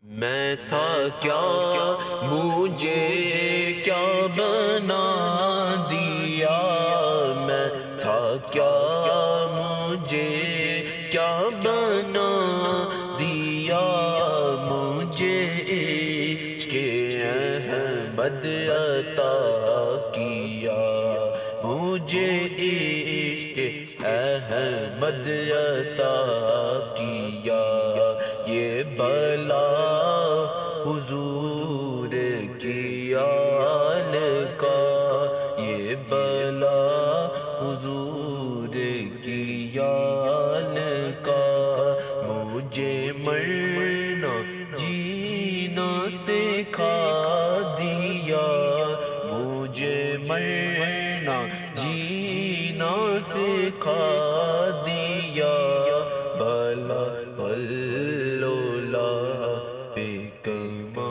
میں تھا کیا مجھے کیا بنا دیا، میں تھا کیا مجھے کیا بنا دیا، مجھے عشق احمد عطا کیا، مجھے عشق احمد عطا کیا، یہ بلا حضور کی آل کا، یہ بلا حضور کی آل کا، مجھے مرنا جینا سکھا دیا، مجھے مرنا جینا سکھا دیا، بھلا بلولا بے کما